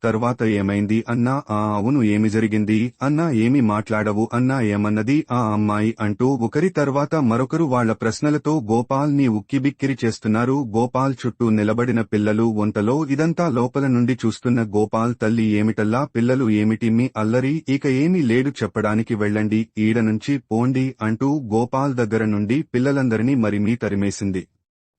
తర్వాత ఏమైంది అన్నా. అవును, ఏమి జరిగింది అన్నా. ఏమి మాట్లాడవు అన్నా. ఏమన్నది ఆ అమ్మాయి అంటూ ఒకరి తర్వాత మరొకరు వాళ్ల ప్రశ్నలతో గోపాల్ ని ఉక్కిబిక్కిరి చేస్తున్నారు. గోపాల్ చుట్టూ నిలబడిన పిల్లలు వంటలో ఇదంతా లోపల నుండి చూస్తున్న గోపాల్ తల్లి ఏమిటల్లా పిల్లలు ఏమిటి మీ అల్లరి, ఇక ఏమీ లేడు చెప్పడానికి, వెళ్ళండి ఈడ నుంచి పోండి అంటూ గోపాల్ దగ్గర నుండి పిల్లలందరినీ మరిమీ తరిమేసింది.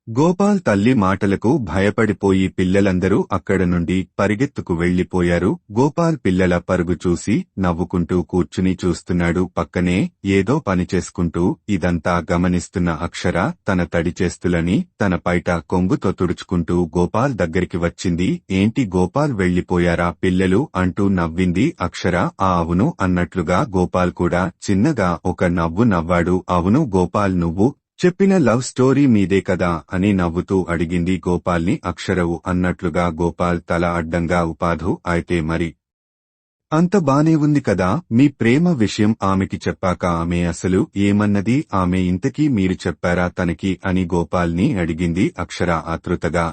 గోపాల్ తల్లి మాటలకు భయపడిపోయి పిల్లలందరూ అక్కడ నుండి పరిగెత్తుకు వెళ్లిపోయారు. గోపాల్ పిల్లల పరుగు చూసి నవ్వుకుంటూ కూర్చుని చూస్తున్నాడు. పక్కనే ఏదో పని చేసుకుంటూ ఇదంతా గమనిస్తున్న అక్షర తన తడి చేస్తులని తన పైట కొంగుతో తుడుచుకుంటూ గోపాల్ దగ్గరికి వచ్చింది. ఏంటి గోపాల్ వెళ్లిపోయారా పిల్లలు అంటూ నవ్వింది అక్షర. అవును అన్నట్లుగా గోపాల్ కూడా చిన్నగా ఒక నవ్వు నవ్వాడు. అవును గోపాల్, నువ్వు చెప్పిన లవ్ స్టోరీ మీదే కదా అని నవ్వుతూ అడిగింది గోపాల్ని అక్షరవు అన్నట్లుగా. గోపాల్ తల అడ్డంగా ఉపాధు అయితే మరి అంత బానే ఉంది కదా, మీ ప్రేమ విషయం ఆమెకి చెప్పాక ఆమె అసలు ఏమన్నది, ఆమె ఇంతకీ మీరు చెప్పారా తనకి అని గోపాల్ని అడిగింది అక్షర ఆతృతగా.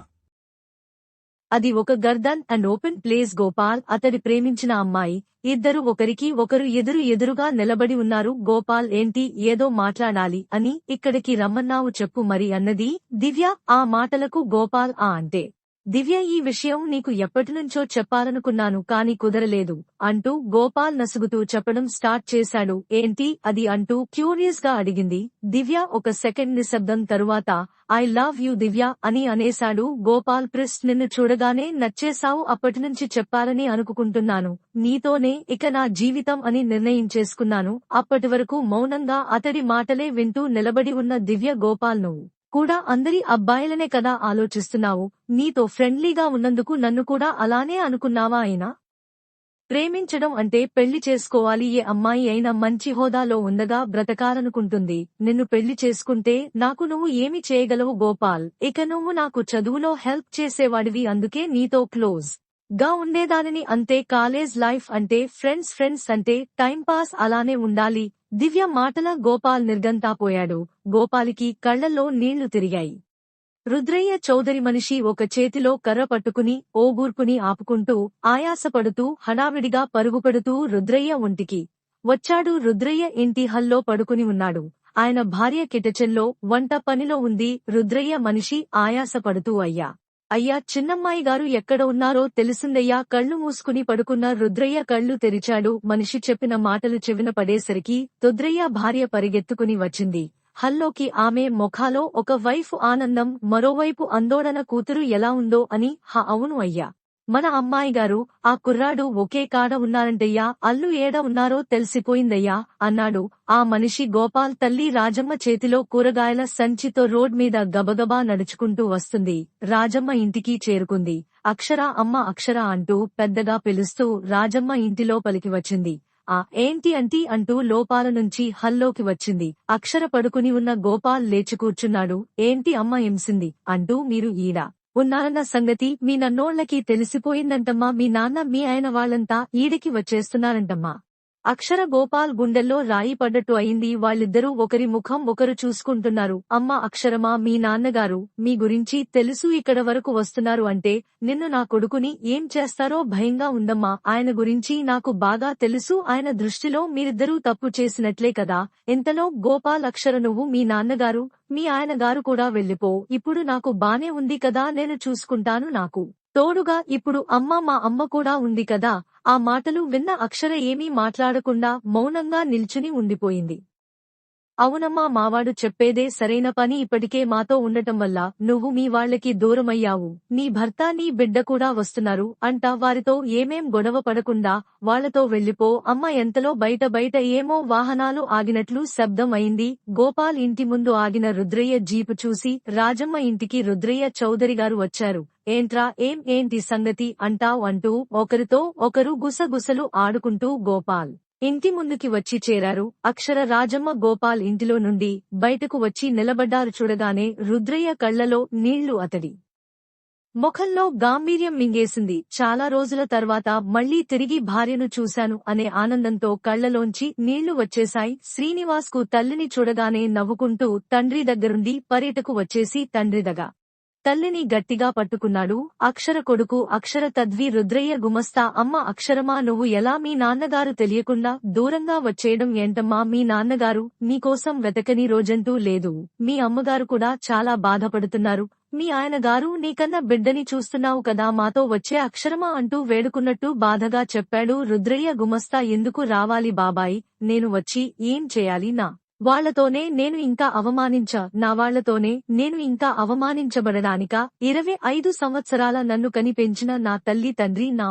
అది ఒక గర్దన్ అండ్ ఓపెన్ ప్లేస్ గోపాల్, అతడి ప్రేమించిన అమ్మాయి. ఇద్దరు ఒకరికి ఒకరు ఎదురుగా నిలబడి ఉన్నారు. గోపాల్ ఏంటి ఏదో మాట్లాడాలి అని ఇక్కడికి రమ్మన్నావు చెప్పు మరి అన్నది దివ్య. ఆ మాటలకు గోపాల్ అంటే దివ్య, ఈ విషయం నీకు ఎప్పటినుంచో చెప్పాలనుకున్నాను కాని కుదరలేదు అంటూ గోపాల్ నసుగుతూ చెప్పడం స్టార్ట్ చేశాడు. ఏంటి అది అంటూ క్యూరియస్ గా అడిగింది దివ్య. ఒక సెకండ్ నిశ్శబ్దం తరువాత ఐ లవ్ యూ దివ్య అని అనేశాడు గోపాల్. ప్రిస్ట్, నిన్ను చూడగానే నచ్చేశావు, అప్పటినుంచి చెప్పాలని అనుకుంటున్నాను నీతోనే ఇక నా జీవితం అని నిర్ణయించేసుకున్నాను. అప్పటివరకు మౌనంగా అతడి మాటలే వింటూ నిలబడి ఉన్న దివ్య, గోపాల్ నువ్వు కూడా అందరి అబ్బాయిలనే కదా ఆలోచిస్తున్నావు, నీతో ఫ్రెండ్లీగా ఉన్నందుకు నన్ను కూడా అలానే అనుకున్నావా? అయినా ప్రేమించడం అంటే పెళ్లి చేసుకోవాలి, ఏ అమ్మాయి అయినా మంచి హోదాలో ఉండగా బ్రతకాలనుకుంటుంది. నిన్ను పెళ్లి చేసుకుంటే నాకు నువ్వు ఏమి చేయగలవు గోపాల్? ఇక నువ్వు నాకు చదువులో హెల్ప్ చేసేవాడివి, అందుకే నీతో క్లోజ్ గా ఉండేదానిని అంతే. కాలేజ్ లైఫ్ అంటే ఫ్రెండ్స్ అంటే టైంపాస్, అలానే ఉండాలి. దివ్య మాటల గోపాల్ నిర్గంతాపోయాడు. గోపాలికి కళ్లల్లో నీళ్లు తిరిగాయి. రుద్రయ్య చౌదరి మనిషి ఒక చేతిలో కర్ర పట్టుకుని ఓగూర్పుని ఆపుకుంటూ ఆయాసపడుతూ హడావిడిగా పరుగుపడుతూ రుద్రయ్య ఒంటికి వచ్చాడు. రుద్రయ్య ఇంటి హాల్లో పడుకుని ఉన్నాడు. ఆయన భార్య కిటచెన్లో వంట పనిలో ఉంది. రుద్రయ్య మనిషి ఆయాసపడుతూ అయ్యా చిన్నమ్మాయి గారు ఎక్కడ ఉన్నారో తెలిసిందయ్యా. కళ్ళు మూసుకుని పడుకున్న రుద్రయ్య కళ్ళు తెరిచాడు. మనిషి చెప్పిన మాటలు చెవిన పడేసరికి రుద్రయ్య భార్య పరిగెత్తుకుని వచ్చింది హాల్లోకి. ఆమె ముఖాలో ఒక వైపు ఆనందం, మరోవైపు ఆందోళన. కూతురు ఎలా ఉందో అని. అవును అయ్యా, మన అమ్మాయి గారు ఆ కుర్రాడు ఒకే కాడ ఉన్నారంటయ్యా, అల్లు ఏడ ఉన్నారో తెలిసిపోయిందయ్యా అన్నాడు ఆ మనిషి. గోపాల్ తల్లి రాజమ్మ చేతిలో కూరగాయల సంచితో రోడ్ మీద గబగబా నడుచుకుంటూ వస్తుంది. రాజమ్మ ఇంటికి చేరుకుంది. అక్షర, అమ్మ అక్షర అంటూ పెద్దగా పిలుస్తూ రాజమ్మ ఇంటిలోపలికి వచ్చింది. ఏంటి అంటీ అంటూ లోపాల నుంచి హాల్లోకి వచ్చింది. అక్షర పడుకుని ఉన్న గోపాల్ లేచి కూర్చున్నాడు. ఏంటి అమ్మ ఎంసింది అంటూ మీరు ఈడ ఉన్నారన్న సంగతి మీ నన్నోళ్లకి తెలిసిపోయిందంటమ్మా. మీ నాన్న మీ ఆయన వాళ్ళంతా ఈడికి వచ్చేస్తున్నారంటమ్మా. అక్షర గోపాల్ గుండెల్లో రాయి పడ్డట్టు అయింది. వాళ్ళిద్దరూ ఒకరి ముఖం ఒకరు చూసుకుంటున్నారు. అమ్మ అక్షరమా, మీ నాన్నగారు మీ గురించి తెలుసు ఇక్కడ వరకు వస్తున్నారు అంటే నిన్ను నా కొడుకుని ఏం చేస్తారో భయంగా ఉందమ్మా. ఆయన గురించి నాకు బాగా తెలుసు. ఆయన దృష్టిలో మీరిద్దరూ తప్పు చేసినట్లే కదా. ఇంతలో గోపాల్, అక్షర నువ్వు మీ నాన్నగారు మీ ఆయన గారు కూడా వెళ్ళిపో. ఇప్పుడు నాకు బానే ఉంది కదా, నేను చూసుకుంటాను. నాకు తోడుగా ఇప్పుడు మా అమ్మ కూడా ఉంది కదా. ఆ మాటలు విన్న అక్షర ఏమీ మాట్లాడకుండా మౌనంగా నిల్చుని ఉండిపోయింది. అవునమ్మా, మావాడు చెప్పేదే సరైన పని. ఇప్పటికే మాతో ఉండటం వల్ల నువ్వు మీ వాళ్లకి దూరమయ్యావు. నీ భర్త నీ బిడ్డ కూడా వస్తున్నారు అంట. వారితో ఏమేం గొడవ పడకుండా వాళ్లతో వెళ్ళిపో. అమ్మ ఎంతలో బయట ఏమో వాహనాలు ఆగినట్లు శబ్దం అయింది. గోపాల్ ఇంటి ముందు ఆగిన రుద్రయ్య జీపు చూసి రాజమ్మ ఇంటికి రుద్రయ్య చౌదరిగారు వచ్చారు. ఏంట్రా ఏంటి సంగతి అంటావ్ అంటూ ఒకరితో ఒకరు గుసగుసలు ఆడుకుంటూ గోపాల్ ఇంటి ముందుకి వచ్చి చేరారు. అక్షర, రాజమ్మ గోపాల్ ఇంటిలో నుండి బయటకు వచ్చి నిలబడ్డారు. చూడగానే రుద్రయ్య కళ్లలో నీళ్లు అతడి ముఖంలో గాంభీర్యం మింగేసింది. చాలా రోజుల తర్వాత మళ్లీ తిరిగి భార్యను చూశాను అనే ఆనందంతో కళ్లలోంచి నీళ్లు వచ్చేశాయి. శ్రీనివాస్ కు తల్లిని చూడగానే నవ్వుకుంటూ తండ్రి దగ్గరుండి పర్యటకు వచ్చేసి తండ్రి దగ్గర తల్లిని గట్టిగా పట్టుకున్నాడు. అక్షర కొడుకు అక్షర తద్వి రుద్రయ్య గుమస్తా అమ్మ అక్షరమా నువ్వు ఎలా మీ నాన్నగారు తెలియకుండా దూరంగా వచ్చేయడం ఏంటమ్మా మీ నాన్నగారు నీకోసం వెతకని రోజంటూ లేదు. మీ అమ్మగారు కూడా చాలా బాధపడుతున్నారు. మీ ఆయన గారు నీకన్నా బిడ్డని చూస్తున్నావు కదా మాతో వచ్చే అక్షరమా అంటూ వేడుకున్నట్టు బాధగా చెప్పాడు రుద్రయ్య. గుమస్తా ఎందుకు రావాలి బాబాయ్, నేను వచ్చి ఏం చేయాలి, నా వాళ్లతోనే నేను ఇంకా నా వాళ్లతోనే నేను ఇంకా అవమానించబడడానికా? 25 సంవత్సరాల నన్ను కనిపెంచిన నా తల్లి తండ్రి నా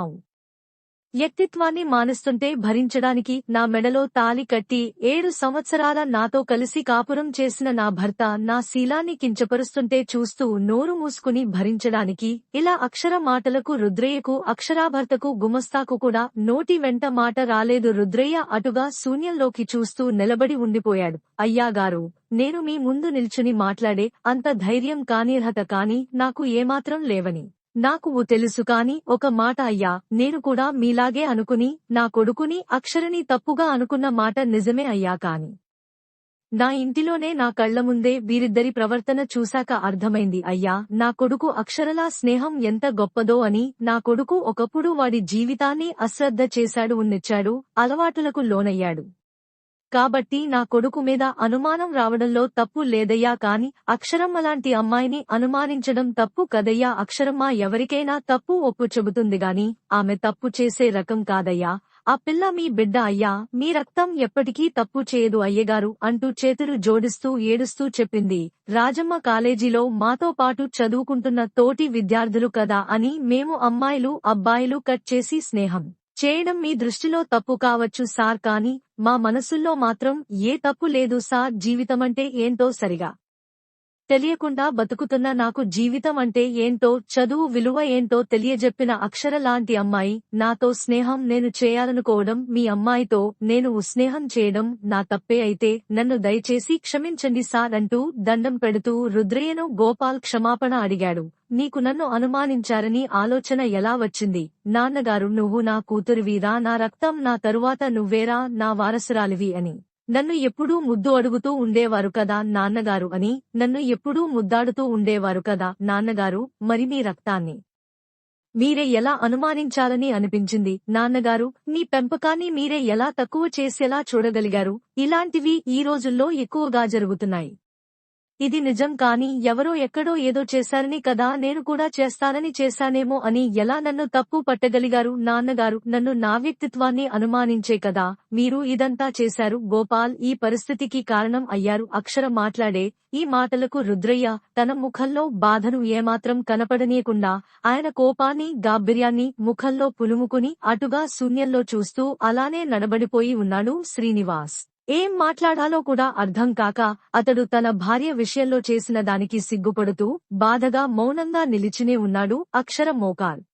వ్యక్తిత్వాన్ని మానేస్తుంటే భరించడానికి నా మెడలో తాళి కట్టి 7 సంవత్సరాల నాతో కలిసి కాపురం చేసిన నా భర్త నా శీలాన్ని కించపరుస్తుంటే చూస్తూ నోరు మూసుకుని భరించడానికి ఇలా అక్షర మాటలకు రుద్రయ్యకు అక్షరాభర్తకు గుమస్తాకు కూడా నోటి వెంట మాట రాలేదు. రుద్రయ్య అటుగా శూన్యంలోకి చూస్తూ నిలబడి ఉండిపోయాడు. అయ్యాగారు, నేను మీ ముందు నిల్చుని మాట్లాడే అంత ధైర్యం కానీర్హత కాని నాకు ఏమాత్రం లేవని నాకు తెలుసు కాని ఒక మాట అయ్యా, నేను కూడా మీలాగే అనుకుని నా కొడుకుని అక్షరని తప్పుగా అనుకున్న మాట నిజమే అయ్యా. కాని నా ఇంటిలోనే నా కళ్ల ముందే వీరిద్దరి ప్రవర్తన చూశాక అర్థమైంది అయ్యా, నా కొడుకు అక్షరలా స్నేహం ఎంత గొప్పదో అని. నా కొడుకు ఒకప్పుడు వాడి జీవితాన్ని అశ్రద్ధ చేశాడు, ఉన్నిచ్చాడు, అలవాటులకు లోనయ్యాడు. కాబట్టి నా కొడుకు మీద అనుమానం రావడంలో తప్పు లేదయ్యా. కాని అక్షరమ్మలాంటి అమ్మాయిని అనుమానించడం తప్పు కదయ్యా. అక్షరమ్మ ఎవరికైనా తప్పు ఒప్పు చెబుతుందిగాని ఆమె తప్పు చేసే రకం కాదయ్యా. ఆ పిల్ల మీ బిడ్డ అయ్యా, మీ రక్తం ఎప్పటికీ తప్పు చేయదు అయ్యగారు అంటూ చేతులు జోడిస్తూ ఏడుస్తూ చెప్పింది. రాజమ్మ కాలేజీలో మాతో పాటు చదువుకుంటున్న తోటి విద్యార్థులు కదా అని మేము అమ్మాయిలు అబ్బాయిలు కట్ చేసి స్నేహం చేయడం మీ దృష్టిలో తప్పు కావచ్చు సార్, కాని మా మనసుల్లో మాత్రం ఏ తప్పు లేదు సార్. జీవితమంటే ఏంటో సరిగా తెలియకుండా బతుకుతున్న నాకు జీవితం అంటే ఏంటో, చదువు విలువ ఏంటో తెలియజెప్పిన అక్షర లాంటి అమ్మాయి నాతో స్నేహం నేను చేయాలనుకోవడం, మీ అమ్మాయితో నేను స్నేహం చేయడం నా తప్పే అయితే నన్ను దయచేసి క్షమించండి సార్ అంటూ దండం పెడుతూ రుద్రయ్యను గోపాల్ క్షమాపణ అడిగాడు. నీకు నన్ను అనుమానించారని ఆలోచన ఎలా వచ్చింది నాన్నగారు? నువ్వు నా కూతురివిరా, నా రక్తం, నా తరువాత నువ్వేరా నా వారసురాలివి అని నన్ను ఎప్పుడూ ముద్దు అడుగుతూ ఉండేవారు కదా నాన్నగారు అని నన్ను ఎప్పుడూ ముద్దాడుతూ ఉండేవారు కదా నాన్నగారు. మరి మీ రక్తాన్ని మీరే ఎలా అనుమానించాలని అనిపించింది నాన్నగారు? మీ పెంపకాన్ని మీరే ఎలా తక్కువ చేసేలా చూడగలిగారు? ఇలాంటివి ఈ రోజుల్లో ఎక్కువగా జరుగుతున్నాయి. ఇది నిజం, కాని ఎవరో ఎక్కడో ఏదో చేశారని కదా నేను కూడా చేస్తానని చేశానేమో అని ఎలా నన్ను తప్పు పట్టగలిగారు నాన్నగారు? నన్ను నా వ్యక్తిత్వాన్ని అనుమానించే కదా మీరు ఇదంతా చేశారు. గోపాల్ ఈ పరిస్థితికి కారణం అయ్యారు. అక్షర మాట్లాడే ఈ మాటలకు రుద్రయ్య తన ముఖంలో బాధను ఏమాత్రం కనపడనీయకుండా ఆయన కోపాన్ని గాంభీర్యాన్ని ముఖంలో పులుముకుని అటుగా శూన్యంలో చూస్తూ అలానే నడబడిపోయి ఉన్నాడు. శ్రీనివాస్ ఏం మాట్లాడాలో కూడా అర్థం కాక అతడు తన భార్య విషయంలో చేసిన దానికి సిగ్గుపడుతూ బాధగా మౌనంగా నిలిచినే ఉన్నాడు. అక్షర మోకాల్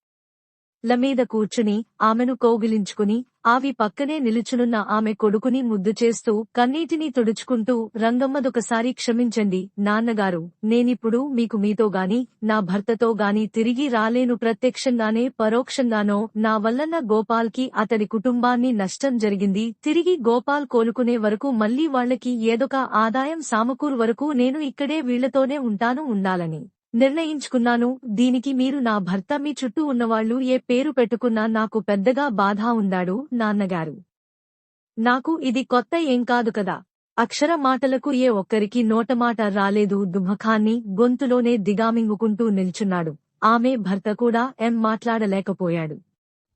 మీద కూర్చుని ఆమెను కౌగిలించుకుని ఆవి పక్కనే నిలుచునున్న ఆమె కొడుకుని ముద్దు చేస్తూ కన్నీటిని తుడుచుకుంటూ రంగమ్మదొకసారి క్షమించండి నాన్నగారు, నేనిప్పుడు మీతో గాని నా భర్తతో గాని తిరిగి రాలేను. ప్రత్యక్షంగానే పరోక్షంగానో నా వల్లన్న గోపాల్ కి అతడి కుటుంబాన్ని నష్టం జరిగింది. తిరిగి గోపాల్ కోలుకునే వరకు మళ్లీ వాళ్లకి ఏదొక ఆదాయం సామకూరు వరకు నేను ఇక్కడే వీళ్లతోనే ఉండాలని నిర్ణయించుకున్నాను. దీనికి మీరు నా భర్త, మీ చుట్టూ ఉన్నవాళ్లు ఏ పేరు పెట్టుకున్నా నాకు పెద్దగా బాధ ఉందాడు నాన్నగారు. నాకు ఇది కొత్త ఏం కాదు కదా. అక్షర మాటలకు ఏ ఒక్కరికి నోటమాట రాలేదు. దుమఖాన్ని గొంతులోనే దిగామింగుకుంటూ నిల్చున్నాడు. ఆమె భర్త కూడా ఏం మాట్లాడలేకపోయాడు.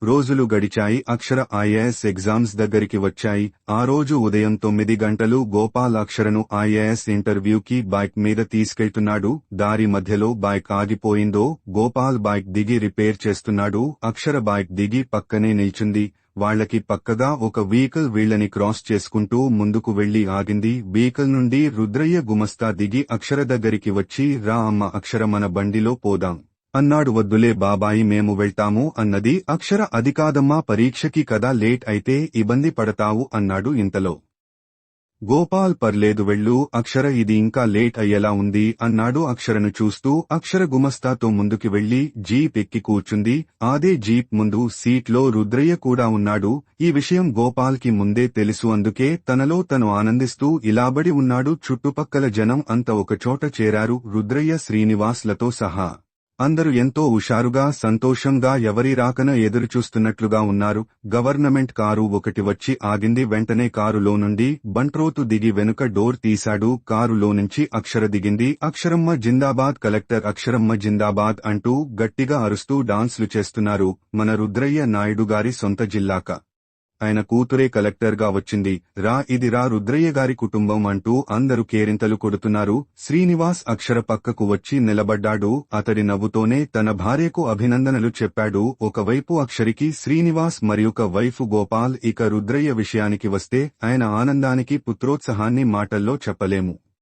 రోజులు గడిచాయి. అక్షర ఐఏఎస్ ఎగ్జామ్స్ దగ్గరికి వచ్చాయి. ఆ రోజు ఉదయం 9 గంటలు గోపాల్ అక్షరను ఐఏఎస్ ఇంటర్వ్యూకి బైక్ మీద తీసుకెళ్తున్నాడు. దారి మధ్యలో బైక్ ఆగిపోయిందో గోపాల్ బైక్ దిగి రిపేర్ చేస్తున్నాడు. అక్షర బైక్ దిగి పక్కనే నిల్చుంది. వాళ్లకి పక్కగా ఒక వెహికల్ వీళ్లని క్రాస్ చేసుకుంటూ ముందుకు వెళ్లి ఆగింది. వెహికల్ నుండి రుద్రయ్య గుమస్తా దిగి అక్షర దగ్గరికి వచ్చి, రా అమ్మ అక్షర, మన బండిలో పోదాం అన్నాడు. వద్దులే బాబాయి, మేము వెళ్తాము అన్నది అక్షర. అది కాదమ్మా, పరీక్షకి కదా లేట్ అయితే ఇబ్బంది పడతావు అన్నాడు. ఇంతలో గోపాల్ పర్లేదు వెళ్ళు అక్షర, ఇది ఇంకా లేట్ అయ్యేలా ఉంది అన్నాడు అక్షరను చూస్తూ. అక్షర గుమస్తాతో ముందుకి వెళ్లి జీప్ ఎక్కి కూర్చుంది. అదే జీప్ ముందు సీట్లో రుద్రయ్య కూడా ఉన్నాడు. ఈ విషయం గోపాల్ కి ముందే తెలుసు. అందుకే తనలో తను ఆనందిస్తూ ఇలాబడి ఉన్నాడు. చుట్టుపక్కల జనం అంతా ఒకచోట చేరారు. రుద్రయ్య శ్రీనివాస్లతో సహా. అందరూ ఎంతో హుషారుగా సంతోషంగా ఎవరి రాకన ఎదురుచూస్తున్నట్లుగా ఉన్నారు. గవర్నమెంట్ కారు ఒకటి వచ్చి ఆగింది. వెంటనే కారులో నుండి బంట్రోతు దిగి వెనుక డోర్ తీశాడు. కారులో నుంచి అక్షర దిగింది. అక్షరమ్మ జిందాబాద్, కలెక్టర్ అక్షరమ్మ జిందాబాద్ అంటూ గట్టిగా అరుస్తూ డాన్స్లు చేస్తున్నారు. మన రుద్రయ్య నాయుడు గారి సొంత జిల్లాక ఆయన కూతురే కలెక్టర్గా వచ్చింది. ఇది రుద్రయ్య గారి కుటుంబం అంటూ అందరూ కేరింతలు కొడుతున్నారు. శ్రీనివాస్ అక్షర పక్కకు వచ్చి నిలబడ్డాడు. అతడి నవ్వుతోనే తన భార్యకు అభినందనలు చెప్పాడు. ఒకవైపు అక్షరికి శ్రీనివాస్ మరియొక వైపు గోపాల్. ఇక రుద్రయ్య విషయానికి వస్తే ఆయన ఆనందానికి పుత్రోత్సాహాన్ని మాటల్లో చెప్పలేము.